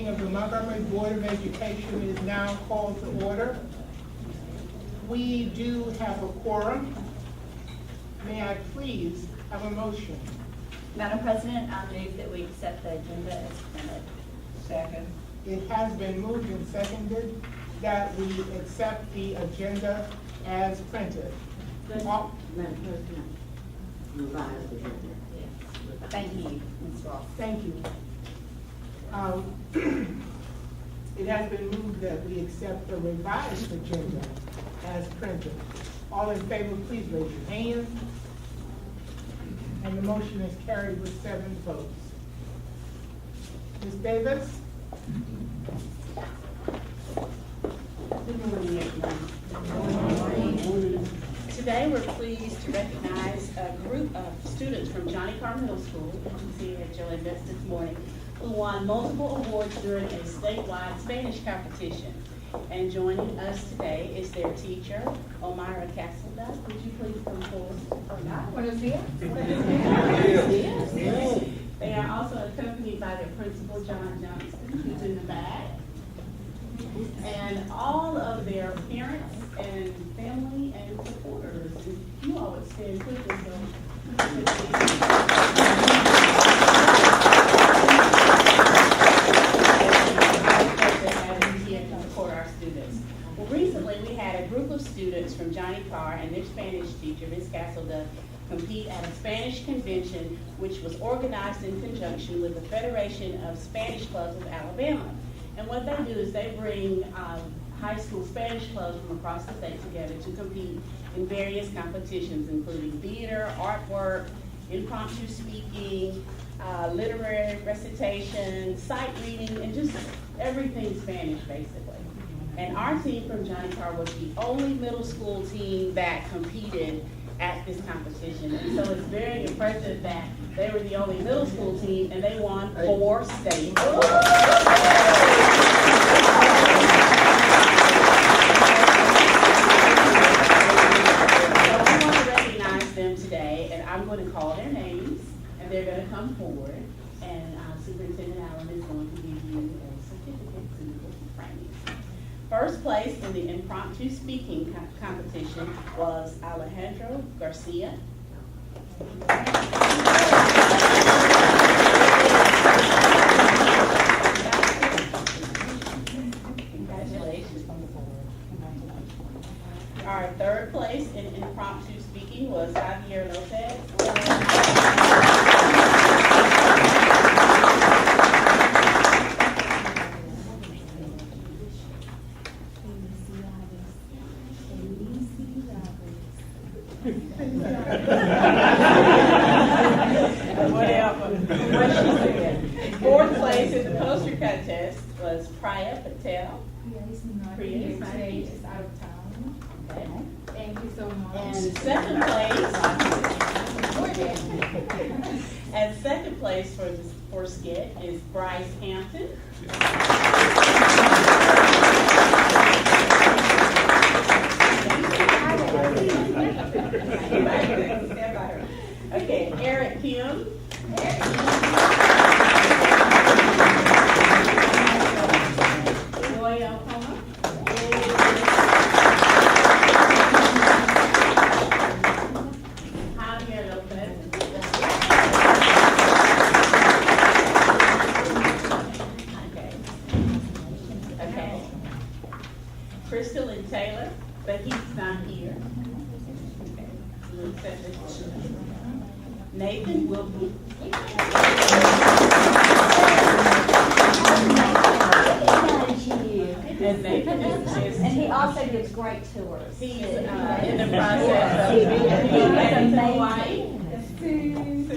meeting of the Montgomery Board of Education is now called to order. We do have a quorum. May I please have a motion? Madam President, I move that we accept the agenda as printed. Second. It has been moved and seconded that we accept the agenda as printed. All- Madam President, revised agenda. Thank you, Ms. Ross. Thank you. It has been moved that we accept the revised agenda as printed. All in favor, please raise your hand. And the motion is carried with 7 votes. Ms. Davis? Good morning, everyone. Today, we're pleased to recognize a group of students from Johnny Carr Middle School, as you see at Joe Invest this morning, who won multiple awards during a statewide Spanish competition. And joining us today is their teacher, Omira Castleduck. Would you please come forward? Buenos dias. Yes. They are also accompanied by their principal, John Johnston, who's in the back, and all of their parents and family and supporters. And you all would stand quickly, Well, recently we had a group of students from Johnny Carr and their Spanish teacher, Ms. Castleduck, compete at a Spanish convention which was organized in conjunction with the Federation of Spanish Clubs of Alabama. And what they do is they bring high school Spanish clubs from across the state together to compete in various competitions, including theater, artwork, impromptu speaking, literary recitation, sight reading, and just everything Spanish, basically. And our team from Johnny Carr was the only middle school team that competed at this competition. And so it's very impressive that they were the only middle school team and they won 4 state awards. So we want to recognize them today, and I'm going to call their names, and they're going to come forward, and Superintendent Allen is going to give you a certificate to frame. First place in the impromptu speaking competition was Alejandro Garcia. Congratulations. Our third place in impromptu speaking was Javier Lopez. Fourth place in the poster contest was Priya Patel. Priya is out of town. Okay. Thank you so much. And second place for skit is Bryce Hampton. Okay, Eric Kim. Roy Alcoma. Javier Lopez. Okay. Crystal and Taylor, but he's not here. Okay. We'll set this one. Nathan Wilkie. And Nathan is And he also gives great tours. he's in the process of moving to Hawaii. Soon.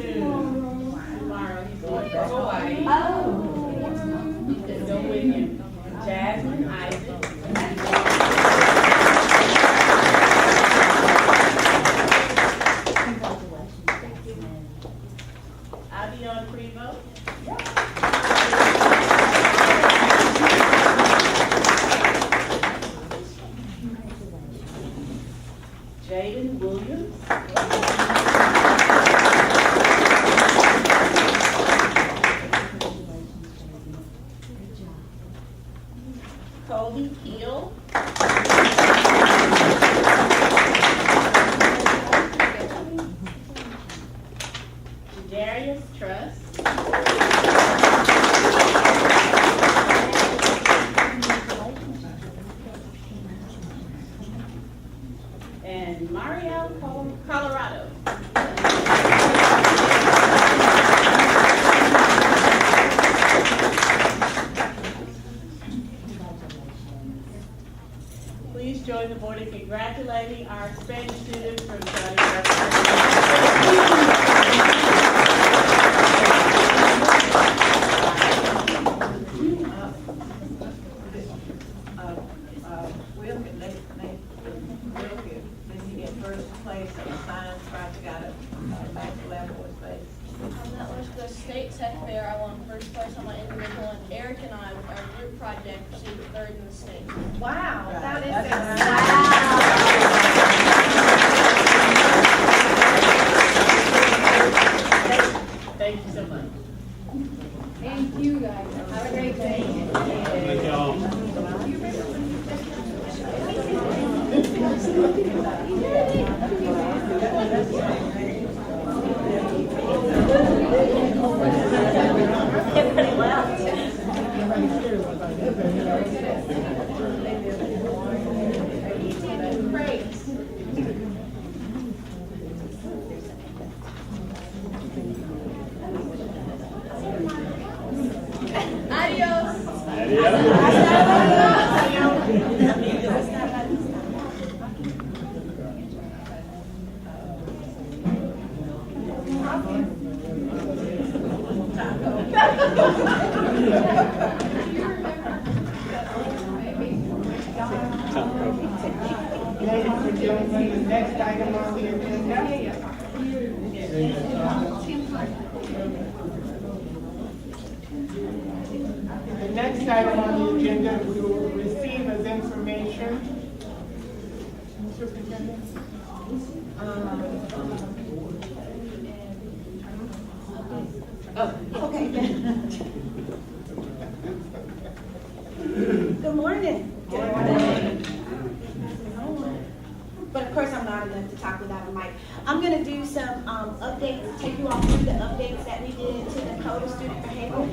Tomorrow he's going to Hawaii. Oh. You can go with him. Jasmine Isaac. Avion Prevo. Jaden Williams. Colorado. Please join the board in congratulating our Spanish students from Johnny Will did he get first place in a science project out of Maxwell Air Force Base? That was the state tech fair. I won first place on my individual, and Eric and I, our group project, received third in the state. Wow, that is Thank you so much. Thank you, guys. Have a great day. Thank y'all. Everybody left. Adios. Ladies and gentlemen, the next item on the agenda. The next item on the agenda we will receive as information. Superintendent? Okay. Good morning. Good morning. But of course, I'm not enough to talk without a mic. I'm going to do some updates, take you all through the updates that we did to the Code of Student Behavior.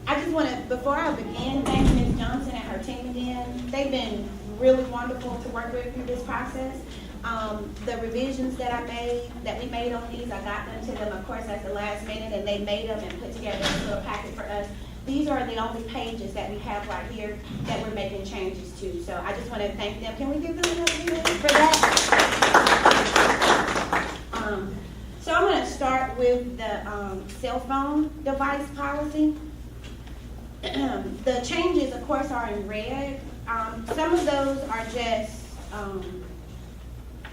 I just want to, before I begin, thank Ms. Johnson and her team again. They've been really wonderful to work with through this process. The revisions that we made on these, I got them to them, of course, at the last minute, and they made them and put together a little packet for us. These are the only pages that we have right here that we're making changes to. So I just want to thank them. Can we give them another hand for that? So I'm going to start with the cell phone device policy. The changes, of course, are in red. Some of those are just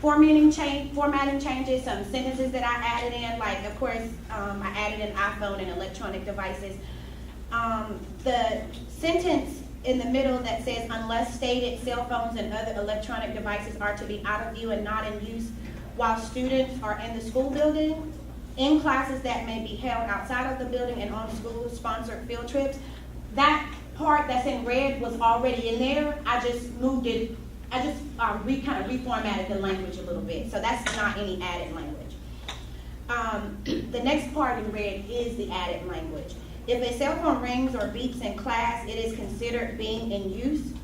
formatting changes, some sentences that I added in, like, of course, I added in iPhone and electronic devices. The sentence in the middle that says, unless stated, cell phones and other electronic devices are to be out of view and not in use while students are in the school building, in classes that may be held outside of the building and on school-sponsored field trips. That part that's in red was already in there. I just moved it. I just kind of reformatted the language a little bit. So that's not any added language. The next part in red is the added language. If a cell phone rings or beeps in class, it is considered being in use.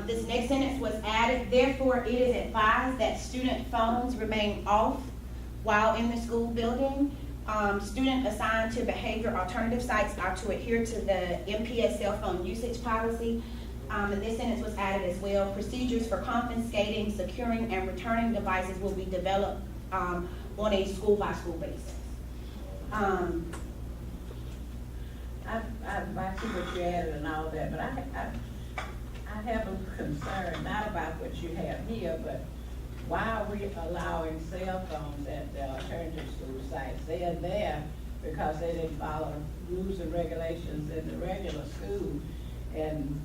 This next sentence was added. Therefore, it is advised that student phones remain off while in the school building. Students assigned to behavior alternative sites are to adhere to the MPS cell phone usage policy. And this sentence was added as well. Procedures for confiscating, securing, and returning devices will be developed on a school-by-school basis. I see what you added and all that, but I have a concern, not about what you have here, but why are we allowing cell phones at the alternative school sites? They are there because they didn't follow rules and regulations in the regular school, and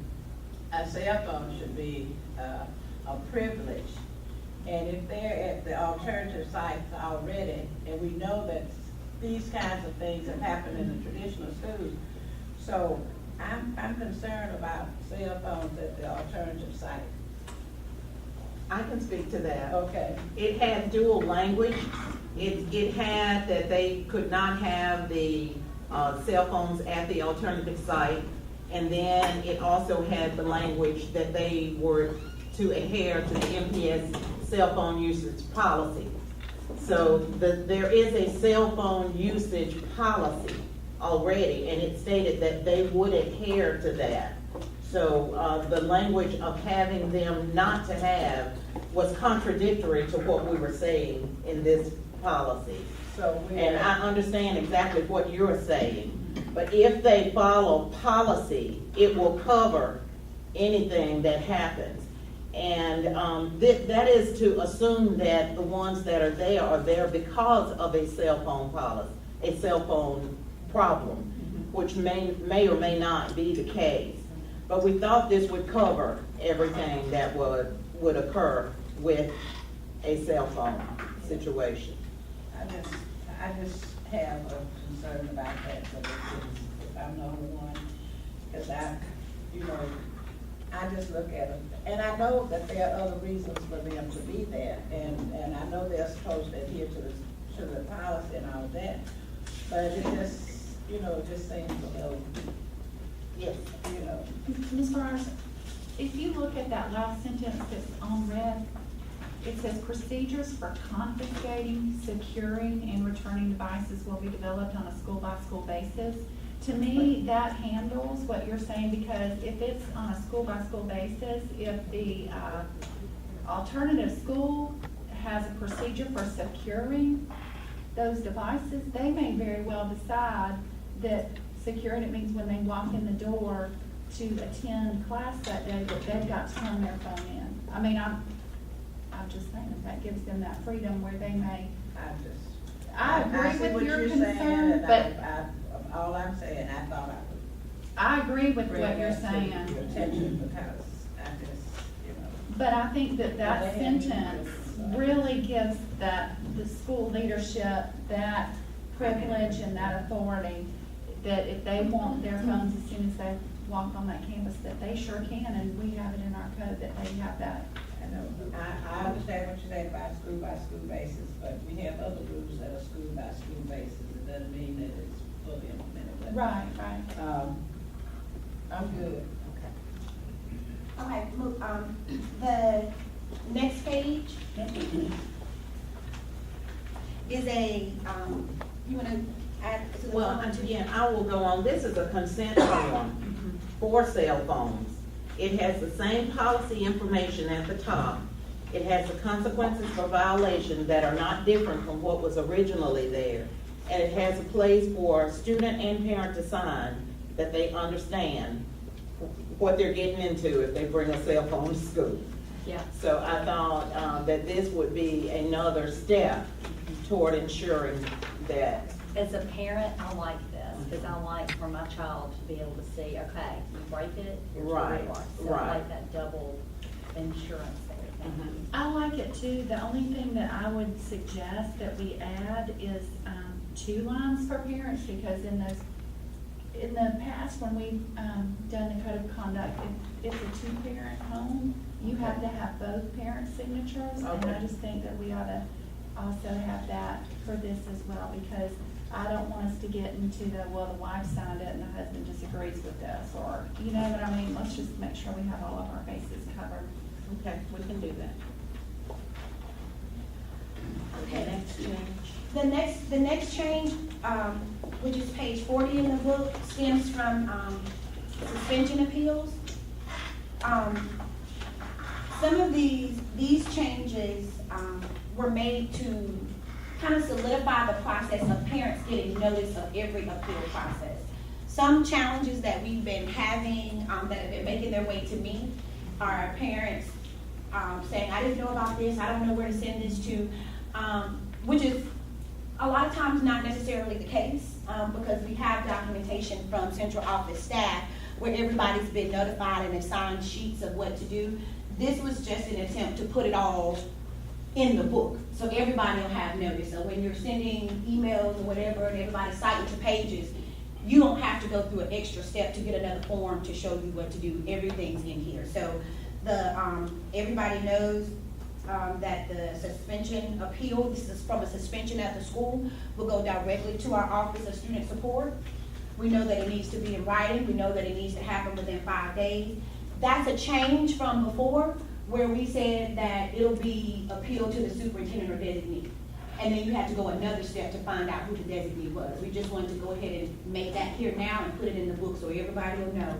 a cell phone should be a privilege. And if they're at the alternative sites already, and we know that these kinds of things have happened in the traditional schools, so I'm concerned about cell phones at the alternative site. I can speak to that. Okay. It had dual language. It had that they could not have the cell phones at the alternative site. And then it also had the language that they were to adhere to the MPS cell phone usage policy. So there is a cell phone usage policy already, and it stated that they would adhere to that. So the language of having them not to have was contradictory to what we were saying in this policy. So we. And I understand exactly what you're saying, but if they follow policy, it will cover anything that happens. And that is to assume that the ones that are there because of a cell phone policy, a cell phone problem, which may or may not be the case. But we thought this would cover everything that would occur with a cell phone situation. I just have a concern about that for the kids, if I'm the only one, because I just look at them, and I know that there are other reasons for them to be there, and I know they're supposed to adhere to the policy and all of that, but it just, it just seems a little, Yes. Ms. Myers, if you look at that last sentence that's on red, it says procedures for confiscating, securing, and returning devices will be developed on a school-by-school basis. To me, that handles what you're saying, because if it's on a school-by-school basis, if the alternative school has a procedure for securing those devices, they may very well decide that securing it means when they walk in the door to attend class that day, that they've got to turn their phone in. I mean, I'm just saying, if that gives them that freedom where they may. I agree see with what your you're saying, concern, and but all I'm saying, I thought I would I agree with bring what you're that to saying. your attention, because I just, But I think that that Well, they have sentence used it. really gives the school leadership that privilege and that authority, that if they want their phones as soon as they walk on that campus, that they sure can, and we have it in our code that they have that. I know, I understand what you're saying about school-by-school basis, but we have other rules that are school-by-school basis. It doesn't mean that it's fully implemented. But, Right. I'm good. Okay, move, the next page is you wanna add to the? Well, again, I will go on, this is a consent form for cell phones. It has the same policy information at the top. It has the consequences for violation that are not different from what was originally there. And it has a place for student and parent to sign that they understand what they're getting into if they bring a cell phone to school. Yeah. So I thought that this would be another step toward ensuring that. As a parent, I like this, because I like for my child to be able to see, okay, you break it, here's your Right, reward. So I right. like that double insurance there. Mhm. I like it too. The only thing that I would suggest that we add is 2 lines for parents, because in the past, when we've done the code of conduct, if it's a 2-parent home, you have to have both parent signatures. And Okay. I just think that we ought to also have that for this as well, because I don't want us to get into the wife signed it and the husband disagrees with this, or, you know what I mean? Let's just make sure we have all of our bases covered. Okay, we can do that. Okay. Next change. The next change, which is page 40 in the book, stems from suspension appeals. Some of these changes were made to kind of solidify the process of parents getting notice of every appeal process. Some challenges that we've been having that have been making their way to me are parents saying, I didn't know about this, I don't know where to send this to, which is a lot of times not necessarily the case, because we have documentation from central office staff where everybody's been notified and assigned sheets of what to do. This was just an attempt to put it all in the book, so everybody will have notice. So when you're sending emails or whatever, and everybody's citing to pages, you don't have to go through an extra step to get another form to show you what to do. Everything's in here. So everybody knows that the suspension appeal, this is from a suspension at the school, will go directly to our Office of Student Support. We know that it needs to be in writing, we know that it needs to happen within 5 days. That's a change from before, where we said that it'll be appealed to the superintendent or designee. And then you have to go another step to find out who the designee was. We just wanted to go ahead and make that here now and put it in the book so everybody will know.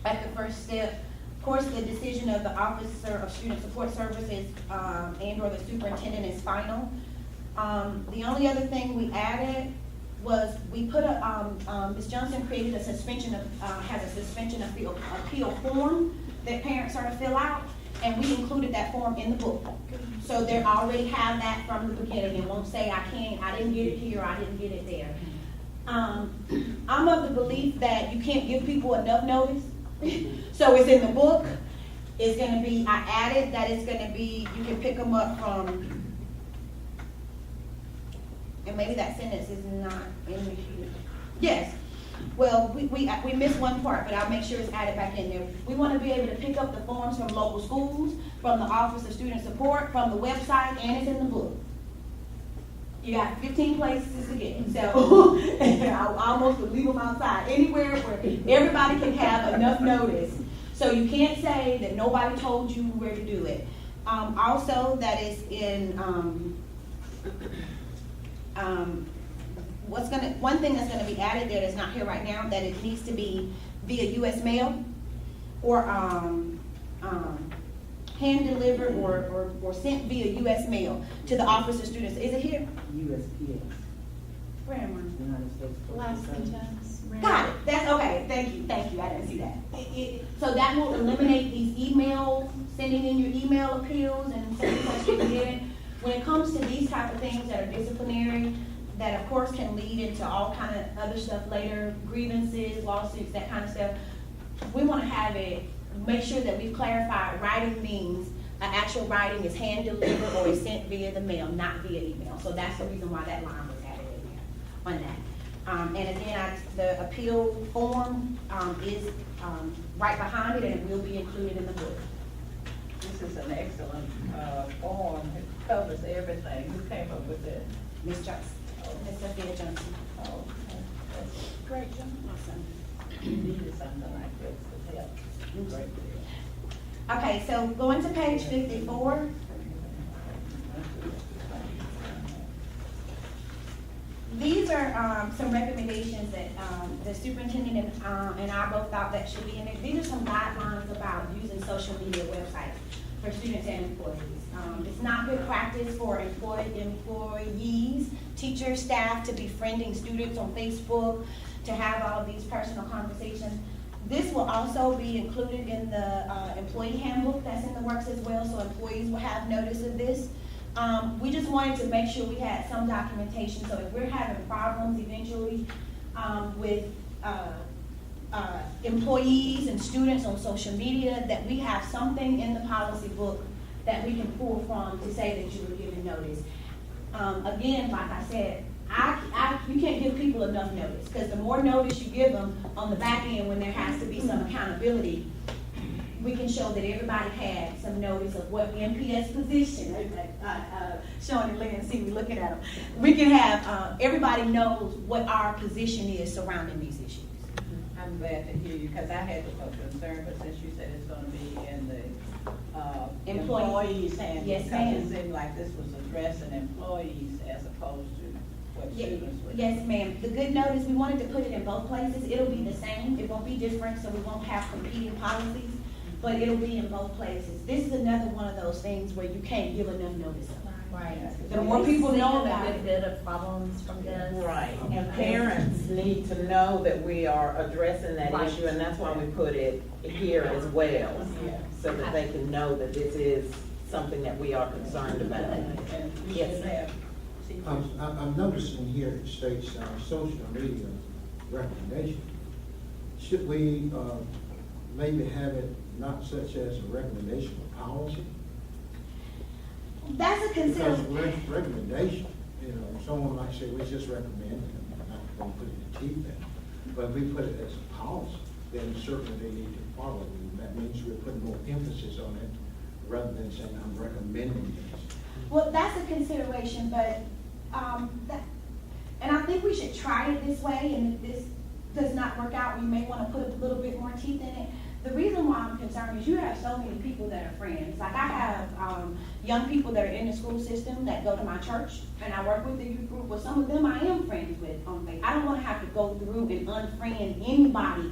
At the first step, of course, the decision of the Officer of Student Support Services and/or the superintendent is final. The only other thing we added was we put Ms. Johnson created a suspension of, has a suspension appeal form that parents are to fill out, and we included that form in the book. So they already have that from the beginning, and won't say I didn't get it here, I didn't get it there. I'm of the belief that you can't give people enough notice. So it's in the book. It's gonna be, I added that it's gonna be, you can pick them up from, and maybe that sentence is not in here. Yes. Well, we missed one part, but I'll make sure it's added back in there. We want to be able to pick up the forms from local schools, from the Office of Student Support, from the website, and it's in the book. You got 15 places to get it, so I almost would leave them outside, anywhere where everybody can have enough notice. So you can't say that nobody told you where to do it. Also, that is in, one thing that's gonna be added there that's not here right now, that it needs to be via U.S. mail or hand delivered or sent via U.S. mail to the Office of Students. Is it here? USPS, Where am I? United States. Last sentence. Got it. That's okay. Thank you. I didn't see that. So that will eliminate these emails, sending in your email appeals and sending questions in. When it comes to these type of things that are disciplinary, that of course can lead into all kind of other stuff later, grievances, lawsuits, that kind of stuff. We want to have it, make sure that we've clarified writing means actual writing is hand delivered or is sent via the mail, not via email. So that's the reason why that line was added in there on that. And again, the appeal form is right behind it, and it will be included in the book. This is an excellent form. It covers everything. Who came up with it? Ms. Johnson, Ms. Sophia Johnson. Oh, that's Great, John. Awesome. we needed something like this to help. Great deal. Okay, so going to page 54. These are some recommendations that the superintendent and I both thought that should be in it. These are some guidelines about using social media websites for students and employees. It's not good practice for employees, teachers, staff to be friending students on Facebook, to have all of these personal conversations. This will also be included in the employee handbook that's in the works as well, so employees will have notice of this. We just wanted to make sure we had some documentation, so if we're having problems eventually with employees and students on social media, that we have something in the policy book that we can pull from to say that you were given notice. Again, like I said, you can't give people enough notice, because the more notice you give them on the back end when there has to be some accountability, we can show that everybody had some notice of what MPS position, Sean and Lynn see me looking at them. We can have, everybody knows what our position is surrounding these issues. I'm glad to hear you, because I had a concern, but since you said it's gonna be in the employees' hands. Yes, ma'am. Because it seemed like this was addressing employees as opposed to what students would. Yes, ma'am. The good note is we wanted to put it in both places. It'll be the same. It won't be different, so we won't have competing policies, but it'll be in both places. This is another one of those things where you can't give enough notice of. Right. The more people know a about good it. bit of problems from this. Right, and parents need to know that we are addressing that Right. issue, and that's why we put it here as well, Yeah. so that they can know that this is something that we are concerned about. And we Yes. should have teachers. I'm noticing here it states social media recommendation. Should we maybe have it not such as a recommendation of policy? That's a Because consideration. recommendation, someone might say, we just recommend it, I'm not going to put it in teeth then. But if we put it as a policy, then certainly they need to follow it. That means we're putting more emphasis on it rather than saying, I'm recommending this. Well, that's a consideration, but, and I think we should try it this way, and if this does not work out, we may wanna put a little bit more teeth in it. The reason why I'm concerned is you have so many people that are friends. Like I have, young people that are in the school system that go to my church, and I work with the youth group. Well, some of them I am friends with on Facebook. I don't wanna have to go through and unfriend anybody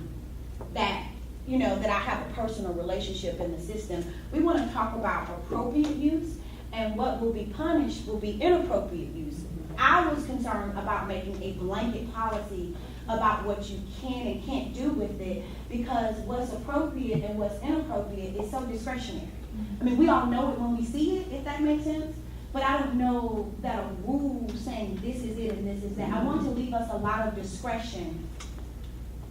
that, you know, that I have a personal relationship in the system. We wanna talk about appropriate use, and what will be punished will be inappropriate use. I was concerned about making a blanket policy about what you can and can't do with it, because what's appropriate and what's inappropriate is so discretionary. I mean, we all know it when we see it, if that makes sense, but I don't know that a rule saying this is it and this is that. I want to leave us a lot of discretion,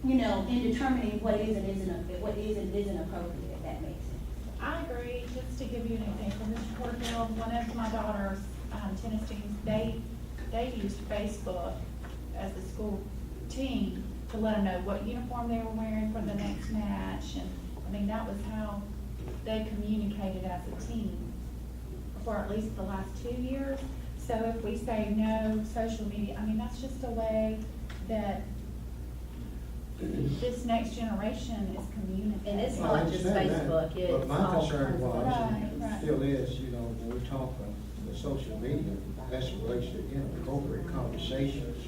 you know, in determining what is and isn't appropriate, if that makes sense. I agree. Just to give you an example, Mr. Porterfield, one of my daughter's tennis teams, they used Facebook as the school team to let them know what uniform they were wearing for the next match. And I mean, that was how they communicated as a team for at least the last 2 years. So if we say no social media, I mean, that's just a way that this next generation is communicating. And it's Well, I not just understand that, Facebook, it's But my all concern kinds of- was, Right, right. and still is, you know, when we talk of social media, that's relates to inappropriate conversations.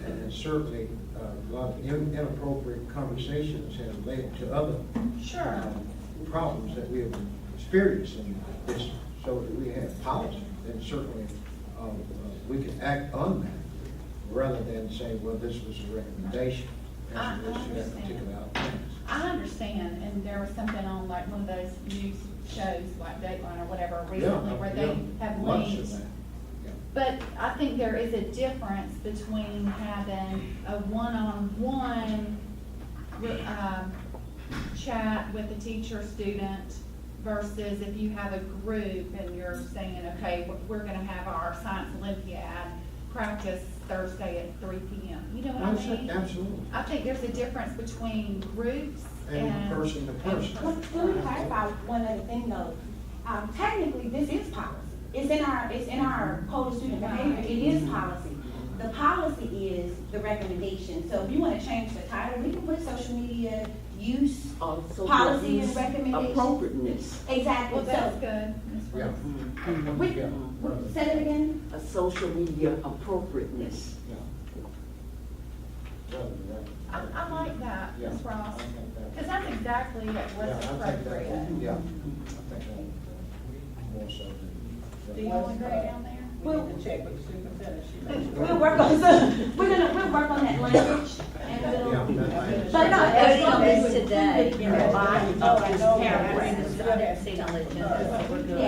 And certainly, a lot of inappropriate conversations have led to other Sure. problems that we have experienced in this. So that we have policy, then certainly we can act on that rather than say, well, this was a recommendation. I as it relates to that understand. particular outcome. I understand, and there was something on like one of those news shows like Dateline or whatever Yeah, recently where they have lots of linked. that. Yeah. But I think there is a difference between having a one-on-one chat with a teacher, student, versus if you have a group and you're saying, okay, we're gonna have our science Olympiad practice Thursday at 3 p.m. You know what I mean? Absolutely. I think there's a difference between groups and. And person to person. Let me clarify one other thing though. Technically, this is policy. It's in our code of student behavior. It is policy. The policy is the recommendation. So if you want to change the title, we can put social media use policy and recommendation. Appropriateness, Exactly. Well, that's So, good, Ms. Yeah. Ross. say it again. a social media appropriateness. Yeah. Rather than that. I like that, Yeah, Ms. Ross, I think that- because that's exactly Yeah, what's I think that, appropriate. yeah, I think that more so than. Do you all agree down there? We need to check with the superintendent. She may- We'll work on we'll work on that language and Yeah, we'll. that- But no, Everything no, is today, combined Oh, I with know. paragraphs. I didn't see no agenda, so we're good.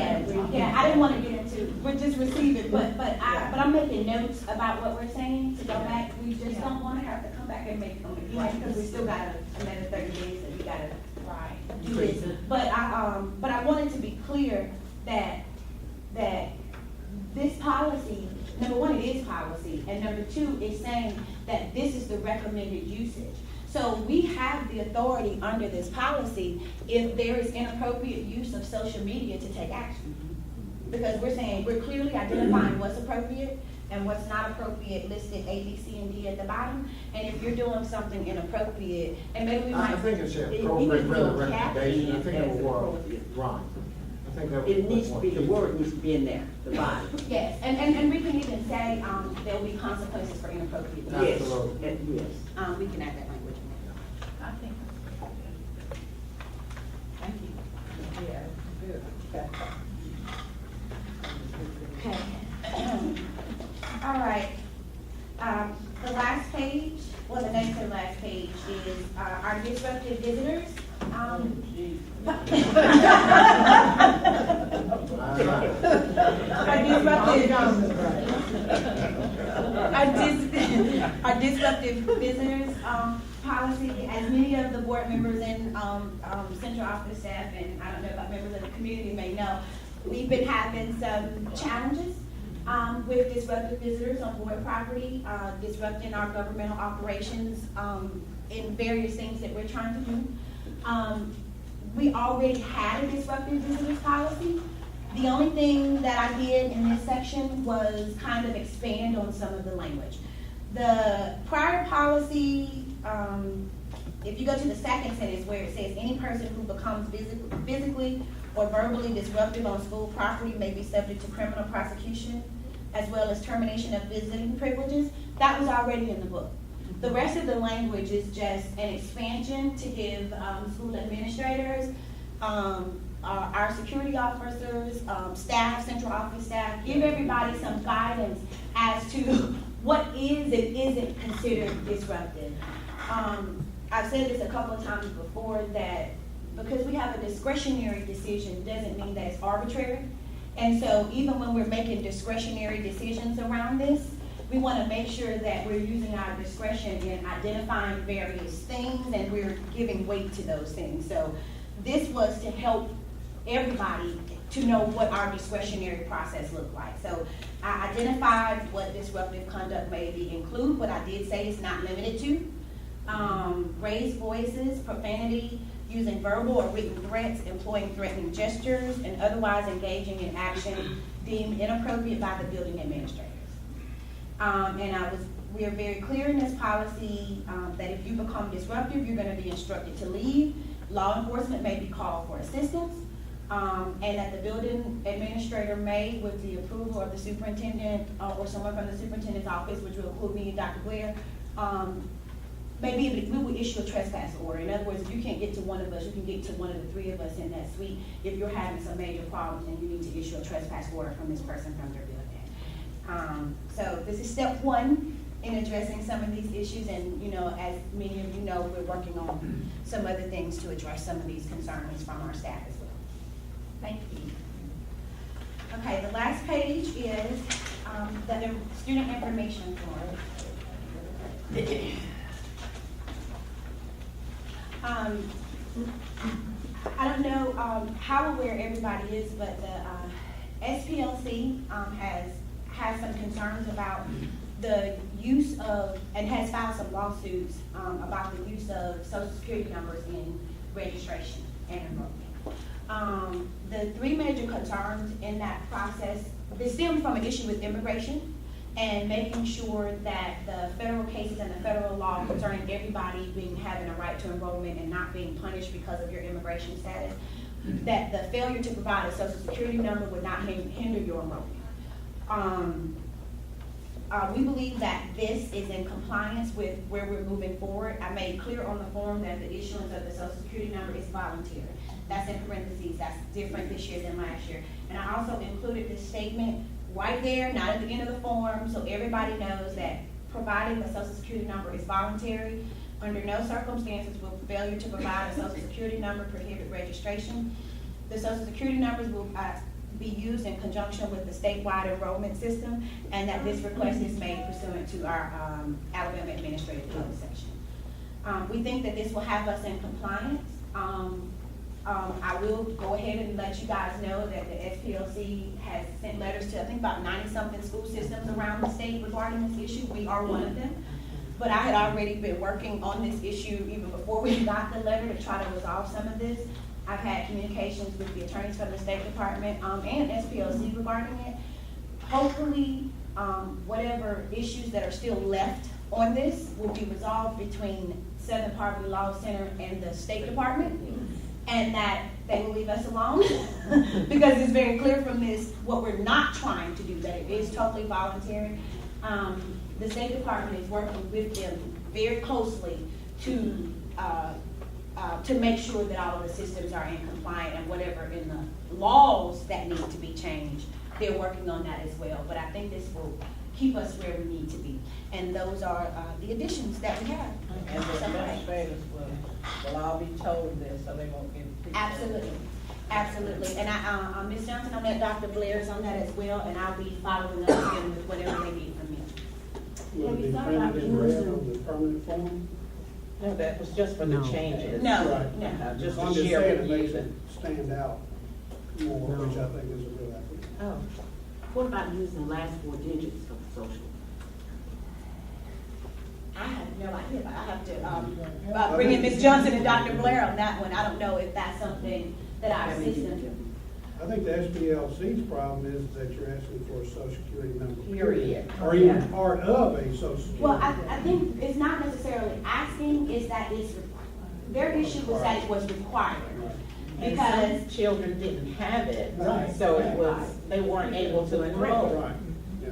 Yeah, I didn't want to get into, we're just receiving, but I'm making notes about what we're saying to go back. We just don't want to have to come back and make them again, because we still got another 30 days that we got to Right. do this. But I wanted to be clear that this policy, number one, it is policy, and number two, it's saying that this is the recommended usage. So we have the authority under this policy if there is inappropriate use of social media to take action. Because we're saying, we're clearly identifying what's appropriate and what's not appropriate, listed A, B, C, and D at the bottom. And if you're doing something inappropriate, and maybe we might. I think it's It appropriate needs for to the be recommendation, I think it as will work. appropriate. Right. I think that would. It needs to put be, the more word needs to be in there, the body. Yes, and we can even say, there will be consequences for inappropriate use. Yes, Absolutely. yes. We can add that language. I think. Thank you. Yeah, good. Okay. All right. The last page, well, the next to the last page is, our disruptive visitors. Our disruptive visitors, policy, as many of the board members and, central office staff, and I don't know about members of the community may know, we've been having some challenges, with disruptive visitors on board property, disrupting our governmental operations, in various things that we're trying to do. We already had a disruptive visitors policy. The only thing that I did in this section was kind of expand on some of the language. The prior policy, if you go to the second sentence where it says, any person who becomes physically or verbally disruptive on school property may be subject to criminal prosecution, as well as termination of visiting privileges, that was already in the book. The rest of the language is just an expansion to give school administrators, our security officers, staff, central office staff, give everybody some guidance as to what is and isn't considered disruptive. I've said this a couple of times before, that because we have a discretionary decision doesn't mean that it's arbitrary. And so even when we're making discretionary decisions around this, we want to make sure that we're using our discretion in identifying various things and we're giving weight to those things. So this was to help everybody to know what our discretionary process looked like. So I identified what disruptive conduct may include. What I did say is not limited to. Raised voices, profanity, using verbal or written threats, employing threatening gestures, and otherwise engaging in action deemed inappropriate by the building administrators. We are very clear in this policy that if you become disruptive, you're going to be instructed to leave. Law enforcement may be called for assistance, and that the building administrator may, with the approval of the superintendent or someone from the superintendent's office, which will include me and Dr. Blair, we will issue a trespass order. In other words, if you can't get to one of us, you can get to one of the three of us in that suite. If you're having some major problems, then you need to issue a trespass order from this person from their building. So this is step one in addressing some of these issues, and as many of you know, we're working on some other things to address some of these concerns from our staff as well. Thank you. Okay, the last page is the student information form. I don't know how aware everybody is, but the SPLC has some concerns about the use of, and has filed some lawsuits about the use of Social Security numbers in registration and enrollment. The three major concerns in that process, they stem from an issue with immigration and making sure that the federal cases and the federal law concerning everybody having a right to enrollment and not being punished because of your immigration status, that the failure to provide a Social Security number would not hinder your enrollment. We believe that this is in compliance with where we're moving forward. I made clear on the form that the issuance of the Social Security number is voluntary. That's in parentheses. That's different this year than last year. And I also included this statement right there, not at the end of the form, so everybody knows that providing the Social Security number is voluntary. Under no circumstances will failure to provide a Social Security number prohibit registration. The Social Security numbers will be used in conjunction with the statewide enrollment system, and that this request is made pursuant to our Alabama Administrative Code section. We think that this will have us in compliance. I will go ahead and let you guys know that the SPLC has sent letters to, I think, about 90-something school systems around the state regarding this issue. We are one of them. But I had already been working on this issue even before we got the letter to try to resolve some of this. I've had communications with the attorneys from the State Department and SPLC regarding it. Hopefully, whatever issues that are still left on this will be resolved between Southern Poverty Law Center and the State Department, and that they will leave us alone because it's very clear from this what we're not trying to do, that it is totally voluntary. The State Department is working with them very closely to make sure that all of the systems are in compliance, and whatever in the laws that need to be changed, they're working on that as well. But I think this will keep us where we need to be. And those are the additions that we have. And the administrators will all be told this, so they won't get. Absolutely, absolutely. And Ms. Johnson, on that, Dr. Blair is on that as well, and I'll be following up again with whatever they need from me. Will it be printed in red on the permanent form? No, that was just for the changes. No, Right. no. Just I'm to just share saying with it makes you. it stand out more, which I think is a good idea. Oh, What about using last four digits of social? I have no idea. I have to bring in Ms. Johnson and Dr. Blair on that one. I don't know if that's something that our system. I think the SBLC's problem is that you're asking for a social security number. Period. Or even part of a social security. Well, I think it's not necessarily asking, it's that it's, their issue was that it was required. And Because, some children didn't have it, Right. so it was, they weren't able to enroll. Right, yeah.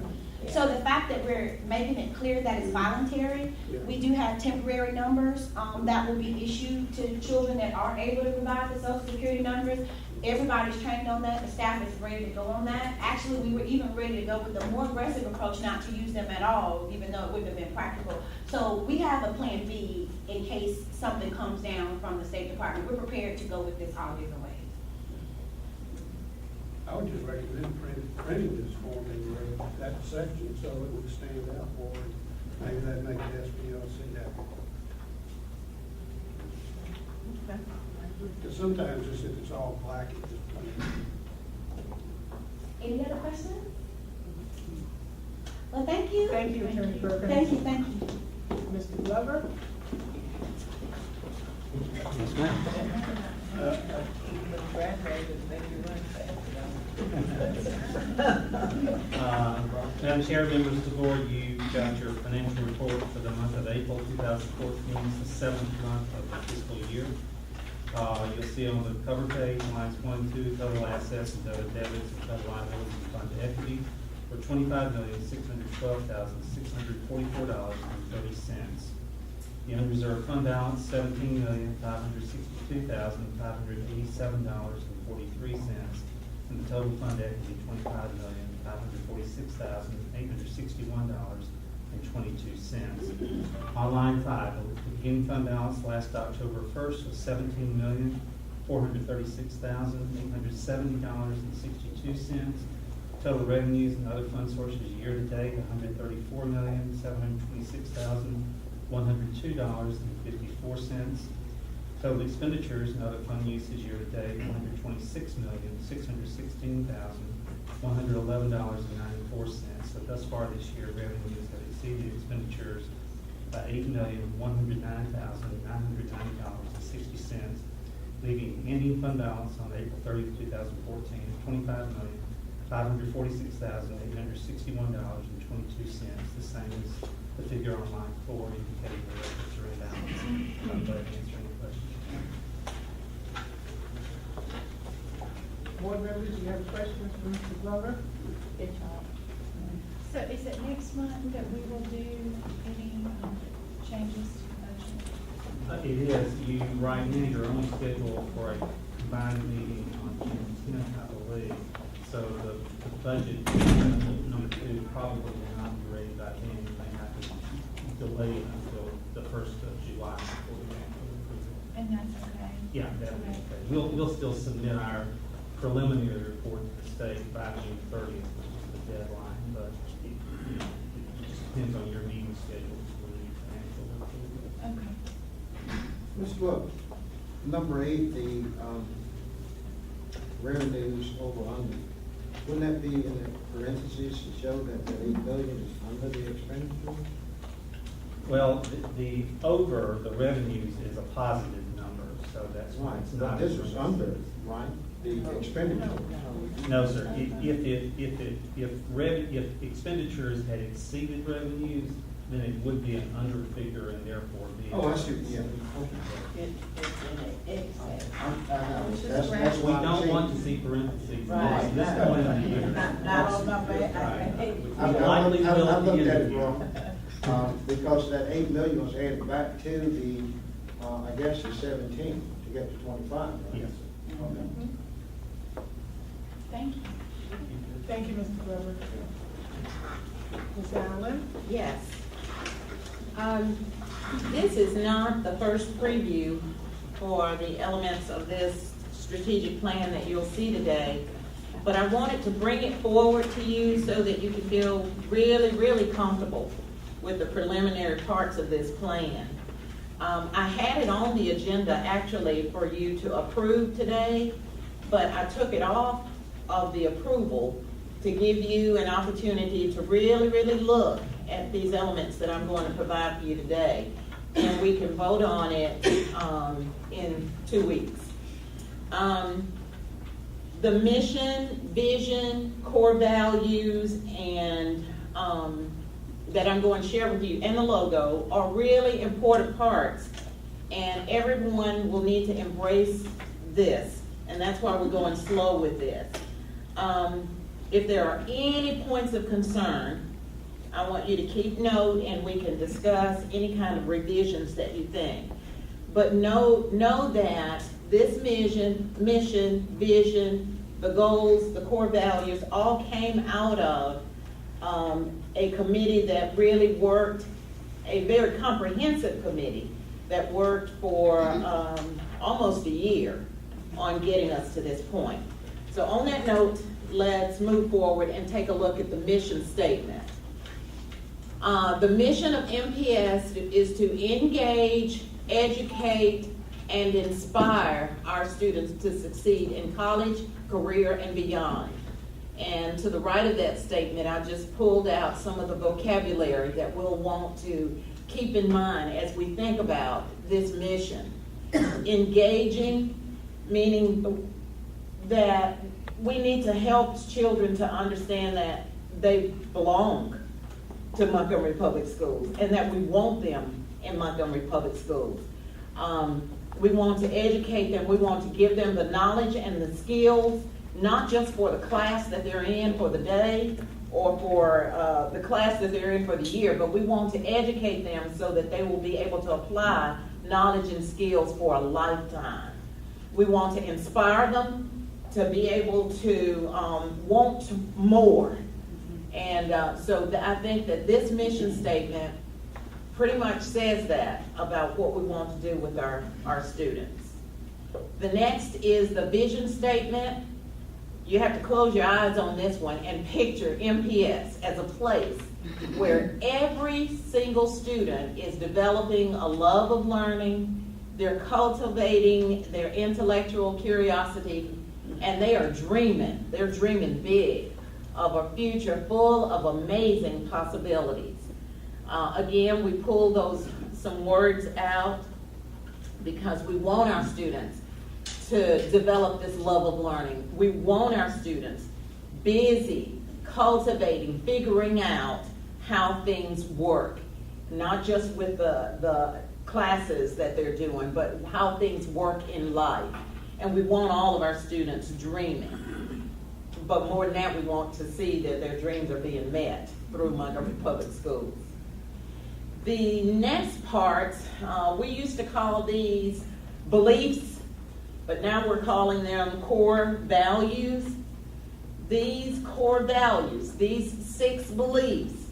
so the fact that we're making it clear that it's voluntary, we do have temporary numbers, that will be issued to children that aren't able to provide the social security numbers. Everybody's trained on that, the staff is ready to go on that. Actually, we were even ready to go with the more aggressive approach, not to use them at all, even though it wouldn't have been practical. So we have a plan B in case something comes down from the State Department. We're prepared to go with this all different ways. I would just recommend printing this form in that section so it would stand out more. Maybe that'd make the SBLC happy. Because sometimes just if it's all black, it just plain. Any other questions? Well, thank you. Thank you, Attorney Perkins. Thank you, thank you. Mr. Glover? Madam Chair, members of the board, you got your financial report for the month of April 2014. It's the seventh month of the fiscal year. You'll see on the cover page, lines 1 and 2, total assets and total debits and total liabilities and fund equity for $25,612,644.30. The unreserved fund balance, $17,562,587.43. And the total fund equity, $25,546,861.22. On line 5, the beginning fund balance last October 1st was $17,436,870.62. Total revenues and other fund sources year-to-date, $134,726,102.54. Total expenditures and other fund uses year-to-date, $126,616,111.94. So thus far this year, revenues have exceeded expenditures by $8,109,990.60, leaving ending fund balance on April 30th, 2014 of $25,546,861.22, the same as the figure on line 4 indicating the records are in balance. I'm glad to answer any questions. Board members, you have questions for Mr. Glover? So is it next month that we will do any changes to the budget? It is. You, right now, you're only scheduled for a combined meeting on June 10th, I believe. So the budget, number 2, probably will not be ready by then. You may have to delay it until the 1st of July before we actually approve it. And that's okay? Yeah, that'll be okay. We'll still submit our preliminary report to the state by June 30th, which is the deadline, but it just depends on your meeting schedule for the financial report. Okay. Ms. Look, number 8, the revenues over under. Wouldn't that be in the parentheses to show that the $8 billion is under the expenditure? Well, the over the revenues is a positive number, so that's why Right, it's but not. this was under, right, the expenditure. No, sir. If expenditures had exceeded revenues, then it would be an under figure and therefore be. Oh, I see, yeah. That's We why I'm don't saying- want to see parentheses. Right. This point of the year. Not on my back. I Likely will looked at the at end it of the year. wrong, because that $8 million was added back to the, I guess, the 17 to get to 25, right? Yes. Okay. Thank you. Thank you, Mr. Glover. Ms. Allen? Yes. This is not the first preview for the elements of this strategic plan that you'll see today, but I wanted to bring it forward to you so that you can feel really, really comfortable with the preliminary parts of this plan. I had it on the agenda actually for you to approve today, but I took it off of the approval to give you an opportunity to really, really look at these elements that I'm going to provide for you today. And we can vote on it in 2 weeks. the mission, vision, core values, and, that I'm going to share with you, and the logo, are really important parts. And everyone will need to embrace this, and that's why we're going slow with this. If there are any points of concern, I want you to keep note, and we can discuss any kind of revisions that you think. But know that this mission, vision, the goals, the core values, all came out of a committee that really worked, a very comprehensive committee that worked for almost a year on getting us to this point. So on that note, let's move forward and take a look at the mission statement. The mission of MPS is to engage, educate, and inspire our students to succeed in college, career, and beyond. And to the right of that statement, I just pulled out some of the vocabulary that we'll want to keep in mind as we think about this mission. Engaging, meaning that we need to help children to understand that they belong to Montgomery Public Schools and that we want them in Montgomery Public Schools. We want to educate them. We want to give them the knowledge and the skills, not just for the class that they're in for the day or for the class that they're in for the year, but we want to educate them so that they will be able to apply knowledge and skills for a lifetime. We want to inspire them to be able to want more. And so I think that this mission statement pretty much says that about what we want to do with our students. The next is the vision statement. You have to close your eyes on this one and picture MPS as a place where every single student is developing a love of learning, they're cultivating their intellectual curiosity, and they are dreaming. They're dreaming big of a future full of amazing possibilities. Again, we pull some words out because we want our students to develop this love of learning. We want our students busy, cultivating, figuring out how things work, not just with the classes that they're doing, but how things work in life. And we want all of our students dreaming. But more than that, we want to see that their dreams are being met through Montgomery Public Schools. The next part, we used to call these beliefs, but now we're calling them core values. These core values, these 6 beliefs,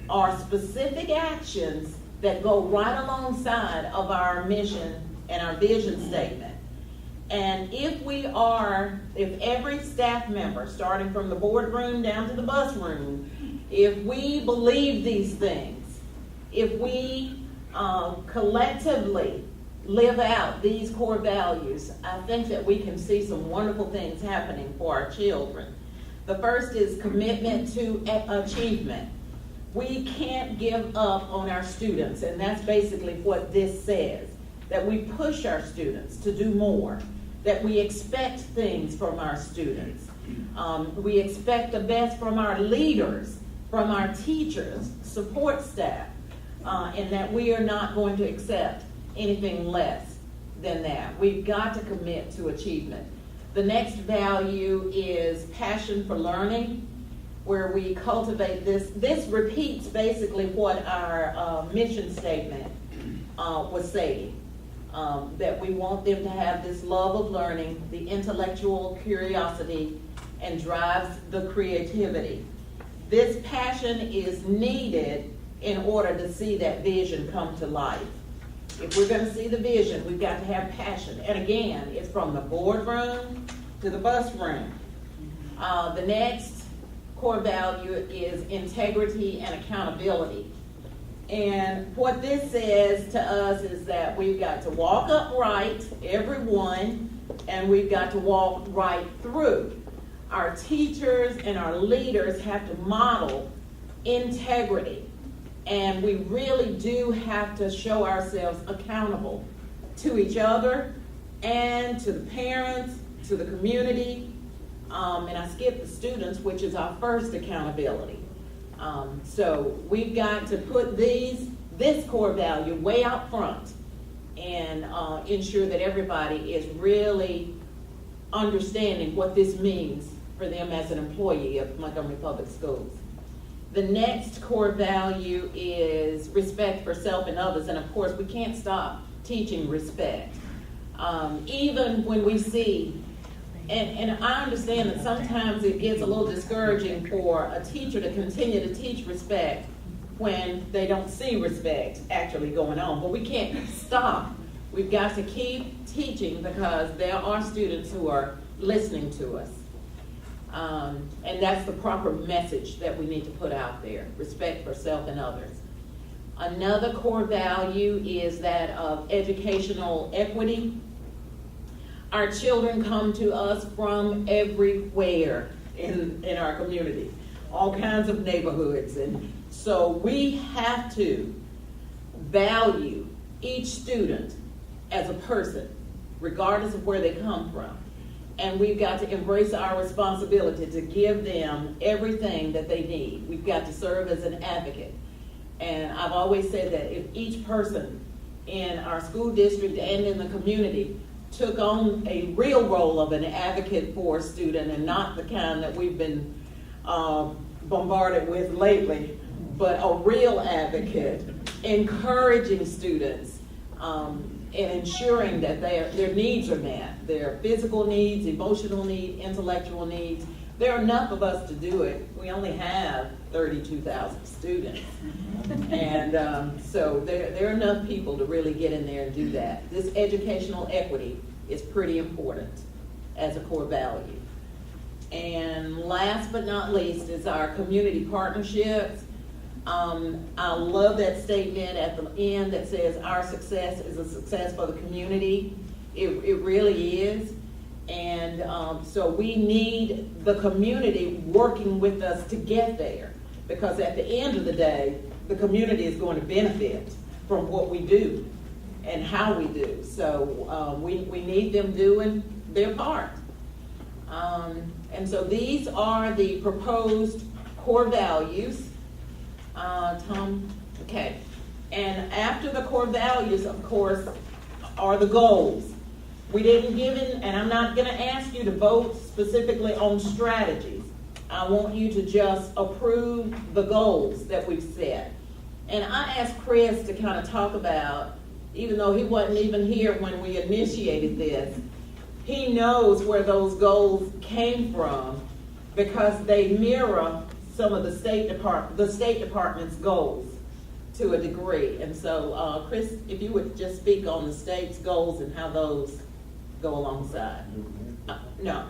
are specific actions that go right alongside of our mission and our vision statement. And if every staff member, starting from the boardroom down to the bus room, if we believe these things, if we collectively live out these core values, I think that we can see some wonderful things happening for our children. The first is commitment to achievement. We can't give up on our students, and that's basically what this says, that we push our students to do more, that we expect things from our students. We expect the best from our leaders, from our teachers, support staff, and that we are not going to accept anything less than that. We've got to commit to achievement. The next value is passion for learning, where we cultivate this. This repeats basically what our mission statement was saying, that we want them to have this love of learning, the intellectual curiosity, and drives the creativity. This passion is needed in order to see that vision come to life. If we're going to see the vision, we've got to have passion. And again, it's from the boardroom to the bus room. The next core value is integrity and accountability. And what this says to us is that we've got to walk upright, everyone, and we've got to walk right through. Our teachers and our leaders have to model integrity. And we really do have to show ourselves accountable to each other and to the parents, to the community, And I skipped the students, which is our first accountability. So we've got to put this core value way out front and ensure that everybody is really understanding what this means for them as an employee of Montgomery Public Schools. The next core value is respect for self and others, and of course, we can't stop teaching respect. Even when we see, and I understand that sometimes it gets a little discouraging for a teacher to continue to teach respect when they don't see respect actually going on, but we can't stop. We've got to keep teaching because there are students who are listening to us. And that's the proper message that we need to put out there, respect for self and others. Another core value is that of educational equity. Our children come to us from everywhere in our community, all kinds of neighborhoods. And so we have to value each student as a person, regardless of where they come from. And we've got to embrace our responsibility to give them everything that they need. We've got to serve as an advocate. And I've always said that if each person in our school district and in the community took on a real role of an advocate for a student and not the kind that we've been bombarded with lately, but a real advocate, encouraging students and ensuring that their needs are met, their physical needs, emotional needs, intellectual needs. There are enough of us to do it. We only have 32,000 students. And so there are enough people to really get in there and do that. This educational equity is pretty important as a core value. And last but not least is our community partnerships. I love that statement at the end that says our success is a success for the community. It really is. And so we need the community working with us to get there, because at the end of the day, the community is going to benefit from what we do and how we do. So we need them doing their part. And so these are the proposed core values. Tom, okay. And after the core values, of course, are the goals. We didn't give in, and I'm not going to ask you to vote specifically on strategies. I want you to just approve the goals that we've set. And I asked Chris to kind of talk about, even though he wasn't even here when we initiated this, he knows where those goals came from because they mirror some of the State Department's goals to a degree. And so, Chris, if you would just speak on the state's goals and how those go alongside. No.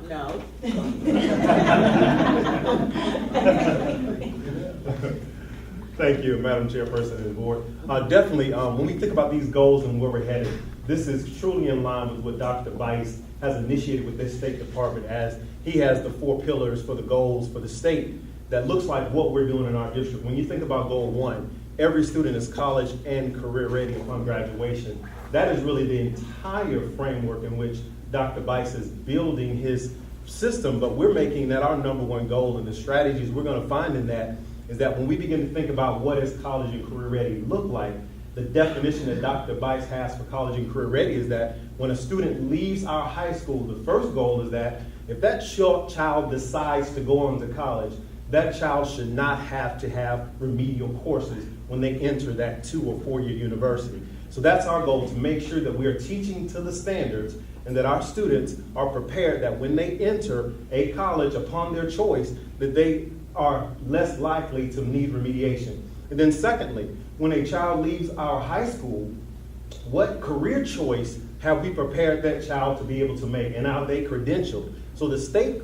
Thank you, Madam Chairperson and the board. Definitely, when we think about these goals and where we're headed, this is truly in line with what Dr. Bice has initiated with this State Department, as he has the 4 pillars for the goals for the state that looks like what we're doing in our district. When you think about goal 1, every student is college and career ready upon graduation. That is really the entire framework in which Dr. Bice is building his system, but we're making that our number 1 goal, and the strategies we're going to find in that is that when we begin to think about what does college and career ready look like, the definition that Dr. Bice has for college and career ready is that when a student leaves our high school, the first goal is that if that child decides to go on to college, that child should not have to have remedial courses when they enter that 2 or 4-year university. So that's our goal, to make sure that we are teaching to the standards and that our students are prepared that when they enter a college upon their choice, that they are less likely to need remediation. And then secondly, when a child leaves our high school, what career choice have we prepared that child to be able to make, and are they credentialed? So the state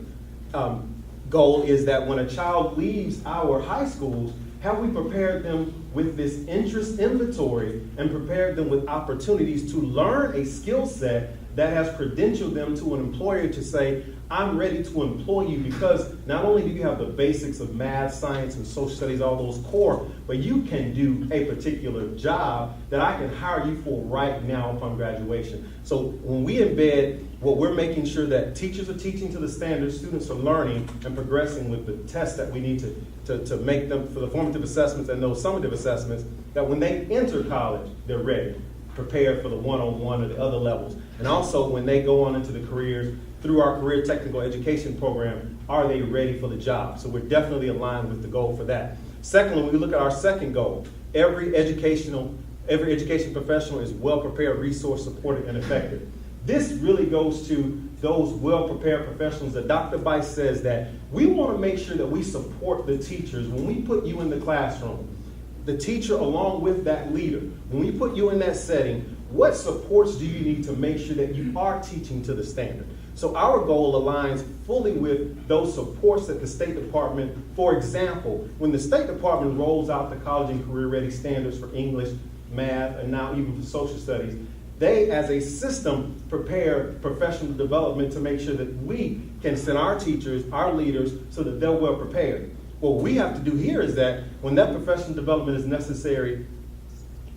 goal is that when a child leaves our high schools, have we prepared them with this interest inventory and prepared them with opportunities to learn a skill set that has credentialed them to an employer to say, I'm ready to employ you because not only do you have the basics of math, science, and social studies, all those core, but you can do a particular job that I can hire you for right now upon graduation. So when we embed what we're making sure that teachers are teaching to the standards, students are learning and progressing with the tests that we need to make them for the formative assessments and those summative assessments, that when they enter college, they're ready, prepared for the one-on-one or the other levels. And also when they go on into the careers, through our career technical education program, are they ready for the job? So we're definitely aligned with the goal for that. Secondly, when we look at our second goal, every education professional is well prepared, resource supported, and effective. This really goes to those well-prepared professionals that Dr. Bice says that we want to make sure that we support the teachers. When we put you in the classroom, the teacher along with that leader, when we put you in that setting, what supports do you need to make sure that you are teaching to the standard? So our goal aligns fully with those supports that the State Department, for example, when the State Department rolls out the college and career ready standards for English, math, and now even for social studies, they as a system prepare professional development to make sure that we can send our teachers, our leaders, so that they're well prepared. What we have to do here is that when that professional development is necessary,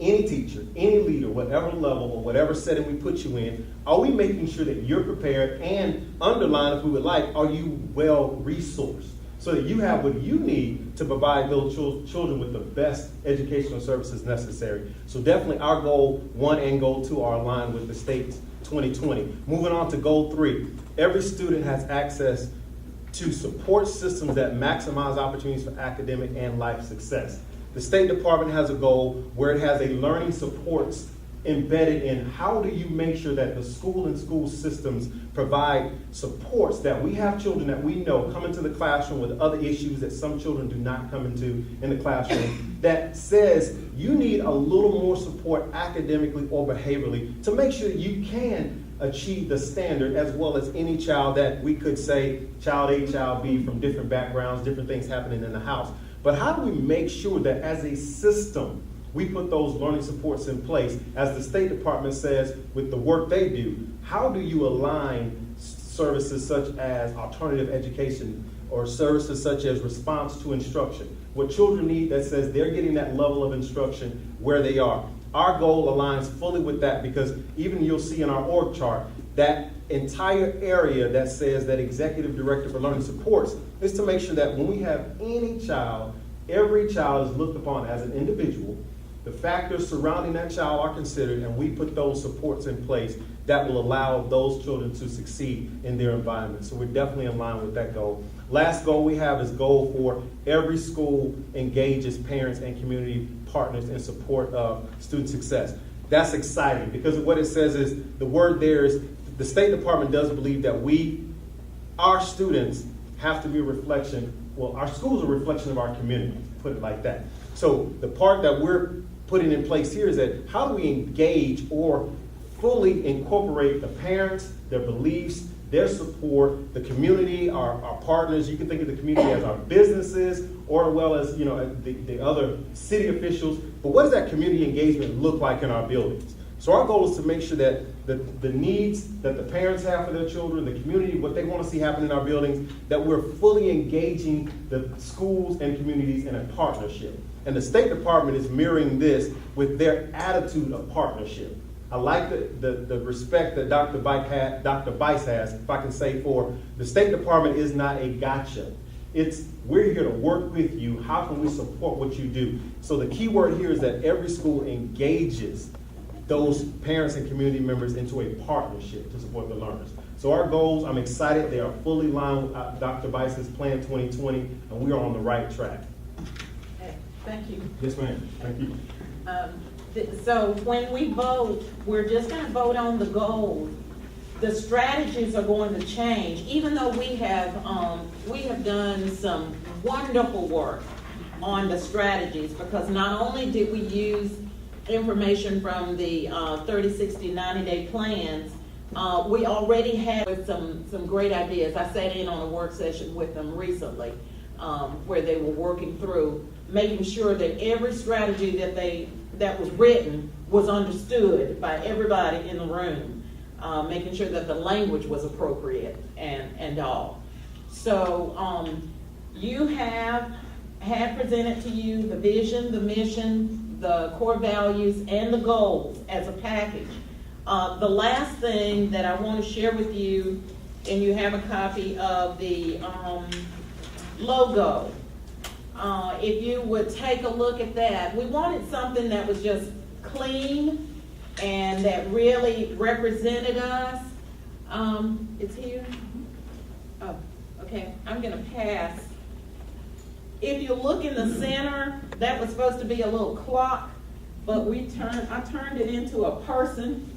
any teacher, any leader, whatever level or whatever setting we put you in, are we making sure that you're prepared, and underline, if we would like, are you well resourced so that you have what you need to provide those children with the best educational services necessary? So definitely our goal 1 and goal 2 are aligned with the state's 2020. Moving on to goal 3, every student has access to support systems that maximize opportunities for academic and life success. The State Department has a goal where it has a learning supports embedded in how do you make sure that the school and school systems provide supports that we have children that we know come into the classroom with other issues that some children do not come into in the classroom, that says you need a little more support academically or behaviorally to make sure that you can achieve the standard as well as any child that we could say child A, child B from different backgrounds, different things happening in the house. But how do we make sure that as a system, we put those learning supports in place? As the State Department says with the work they do, how do you align services such as alternative education or services such as response to instruction? What children need that says they're getting that level of instruction where they are. Our goal aligns fully with that because even you'll see in our org chart, that entire area that says that Executive Director for Learning Supports is to make sure that when we have any child, every child is looked upon as an individual. The factors surrounding that child are considered, and we put those supports in place that will allow those children to succeed in their environment. So we're definitely in line with that goal. Last goal we have is goal for every school engages parents and community partners in support of student success. That's exciting because what it says is, the word there is, the State Department does believe that our students have to be a reflection, well, our schools are a reflection of our community, put it like that. So the part that we're putting in place here is that how do we engage or fully incorporate the parents, their beliefs, their support, the community, our partners. You can think of the community as our businesses or well as the other city officials. But what does that community engagement look like in our buildings? So our goal is to make sure that the needs that the parents have for their children, the community, what they want to see happen in our buildings, that we're fully engaging the schools and communities in a partnership. And the State Department is mirroring this with their attitude of partnership. I like the respect that Dr. Bice has, if I can say, for the State Department is not a gotcha. We're here to work with you. How can we support what you do? So the key word here is that every school engages those parents and community members into a partnership to support the learners. So our goals, I'm excited, they are fully aligned with Dr. Bice's Plan 2020, and we are on the right track. Thank you. Yes, ma'am. Thank you. So when we vote, we're just going to vote on the goals. The strategies are going to change, even though we have done some wonderful work on the strategies, because not only did we use information from the 30, 60, 90-day plans, we already had some great ideas. I sat in on a work session with them recently where they were working through making sure that every strategy that was written was understood by everybody in the room. making sure that the language was appropriate and all. So, you had presented to you the vision, the mission, the core values, and the goals as a package. The last thing that I want to share with you, and you have a copy of the logo. If you would take a look at that, we wanted something that was just clean and that really represented us. It's here? Oh, okay, I'm gonna pass. If you look in the center, that was supposed to be a little clock, but I turned it into a person.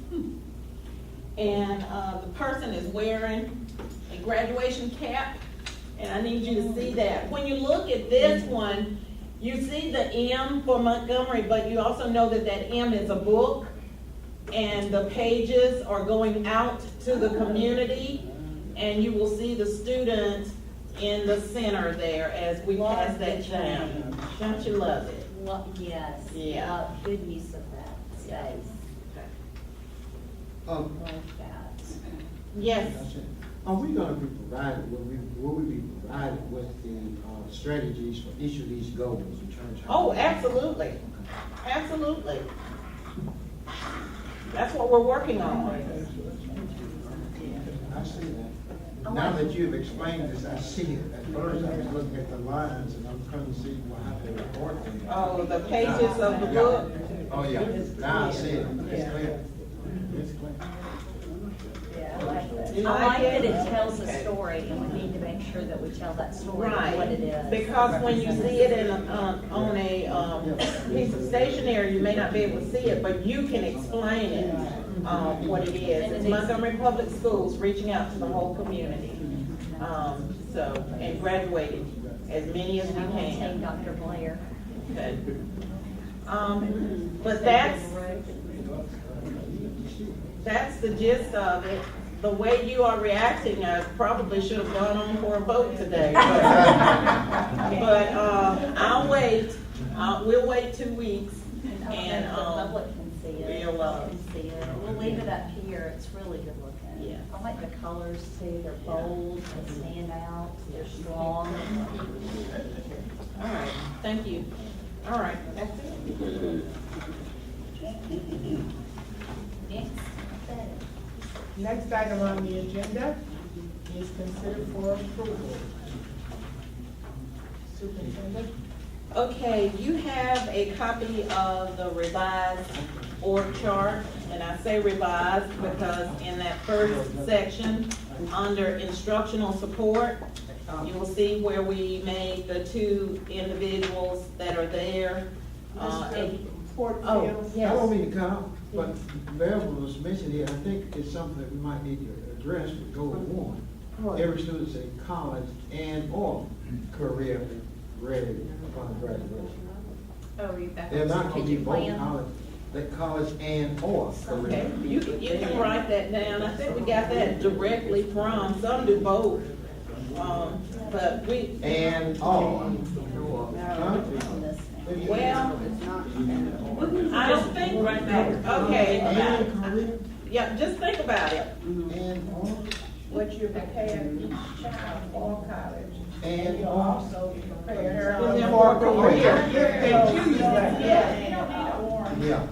And the person is wearing a graduation cap, and I need you to see that. When you look at this one, you see the M for Montgomery, but you also know that that M is a book, and the pages are going out to the community, and you will see the student in the center there as we pass that down. Don't you love it? Well, yes. Yeah. Good use of that space. Like that. Yes. Are we gonna be provided, will we be provided with the strategies for each of these goals in terms of? Oh, absolutely. Absolutely. That's what we're working on. I see that. Now that you've explained this, I see it. At first, I was looking at the lines and I'm trying to see how they report them. Oh, the pages of the book? Oh, yeah. Now I see it. It's clear. It's clear. Yeah, I like that. You I like like that it? it tells a Okay. story, and we need to make sure that we tell that story, Right. what it is. Because when you see it in, on a piece of stationery, you may not be able to see it, but you can explain it, what it is. It's Montgomery Public Schools reaching out to the whole community. So, and graduating as many as we I will take can. Dr. Blair. Okay. But that's the gist of it. The way you are reacting, I probably should have gone on for a vote today. But I'll wait. We'll wait 2 weeks. And the public can see it. we'll, Can see it. We'll leave it up here. It's really good looking. Yeah. I like the colors too. They're bold, they stand out, they're strong. all right, thank you. All right, that's it. Next item on the agenda is considered for approval. Superintendent? Okay, you have a copy of the revised org chart, and I say revised because in that first section, under instructional support, you will see where we made the 2 individuals that are there. Mr. Porterfield? Oh, I yes. don't mean to count, but Beverly was mentioned here, I think it's something that we might need to address with goal 1. What? Every student's in college and or career ready upon graduation. Oh, are you back They're on not gonna be strategic both plan? college, college and or career. Okay, you can write that down. I think we got that directly from, some do both. But we, And or. Huh? well, I don't think, okay, And career yeah, just think about it. and or. What you're preparing each child for college. And you or. also prepare For them for career. They choose that. Yeah, you don't need a warrant. Yeah.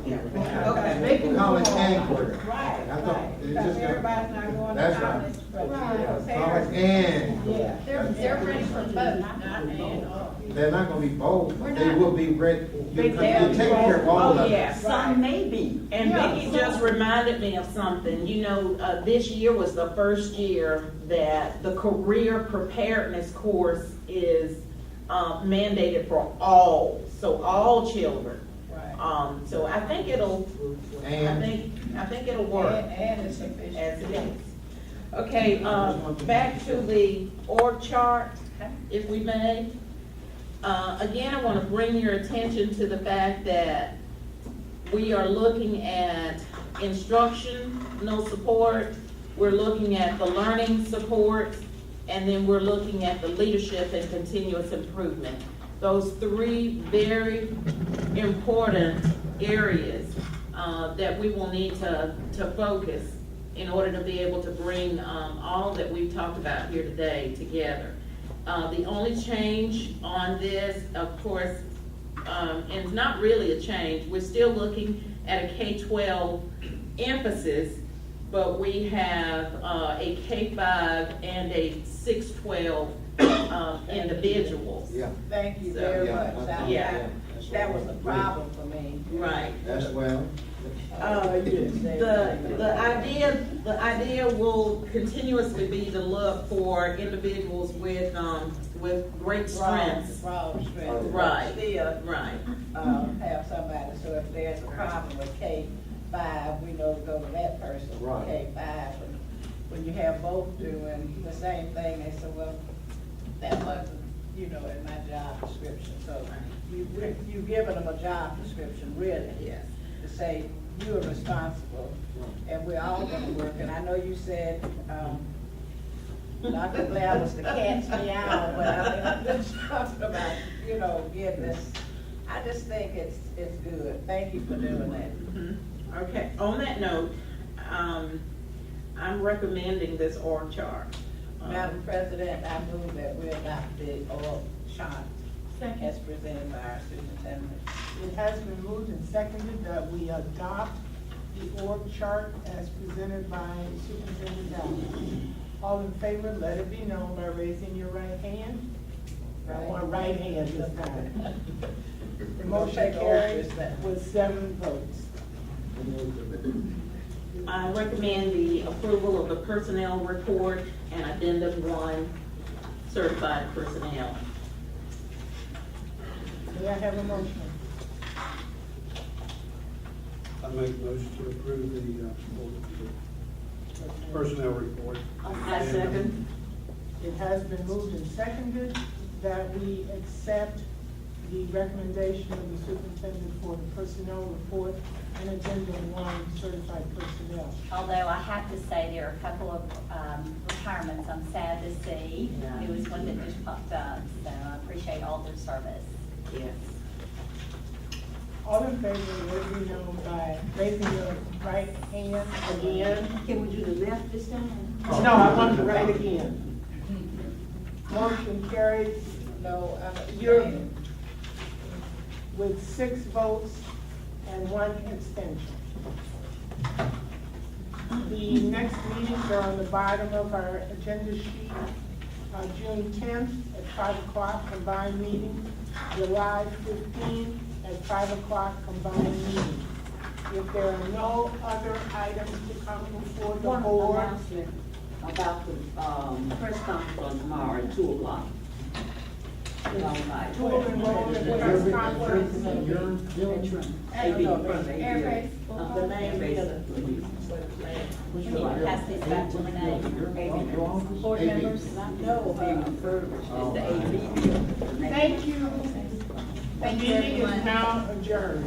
Okay. College and career. Right, I thought, right. it Because just got. everybody's not going to That's college. right. but College parents- and. Yeah. They're ready for both. Not and or. They're not gonna be both, but they will be ready. You They take care of all Oh, of them. yeah. Some may be. And Yeah, Vicki some- just reminded me of something. You know, this year was the first year that the career preparedness course is mandated for all, so all children. Right. So I think it'll, I think it'll work. And it's sufficient. As it is. Okay, back to the org chart, if we may. Again, I want to bring your attention to the fact that we are looking at instructional support, we're looking at the learning support, and then we're looking at the leadership and continuous improvement. Those 3 very important areas that we will need to focus in order to be able to bring, all that we've talked about here today together. The only change on this, of course, and it's not really a change, we're still looking at a K-12 emphasis, but we have, a K-5 and a 6-12, individuals. Yeah. Thank you So, very yeah, much. that's- yeah. That was a problem for me. Right. As well. The idea will continuously be to look for individuals with great strengths. Broad strengths. Right. Still, Right. have somebody, so if there's a problem with K-5, we know to go to that person for Right. K-5. And when you have both doing the same thing, they say, well, that wasn't, in my job description. So you've given them a job description, really. Yes. To say, you are responsible, and we're all gonna work, and I know you said, Dr. Blair was the cat's meow, but I mean, I'm just talking about, getting this, I just think it's good. Thank you for doing that. Mhm. Okay, on that note, I'm recommending this org chart. Madam President, I move that we adopt the org chart as presented by our superintendent. It has been moved and seconded that we adopt the org chart as presented by Superintendent Downs. All in favor, let it be known by raising your right hand. I want right hand this time. The motion Take carries office then. with 7 votes. I recommend the approval of the personnel report and addendum 1, certified personnel. May I have a motion? I make a motion to approve the personnel report. I second. It has been moved and seconded that we accept the recommendation of the superintendent for the personnel report and addendum 1, certified personnel. Although I have to say, there are a couple of retirements I'm sad to see. Yeah. It was one that just popped up, so I appreciate all their service. Yes. All in favor, let it be known by raising your right hand again. Can we do the left this time? No, I want the right again. Motion carries No, You're- I'm with 6 votes and 1 abstention. The next meetings are on the bottom of our agenda sheet. June 10th at 5 o'clock, combined meeting. July 15th at 5 o'clock, combined meeting. If there are no other items to come before the One board, announcement about the, press conference on tomorrow at 2 o'clock. All night. full enrollment press conference. Airbase. The main Airbase. We need to pass this back to Renee. Board members? No, It's the AV. Thank you. The meeting is now adjourned.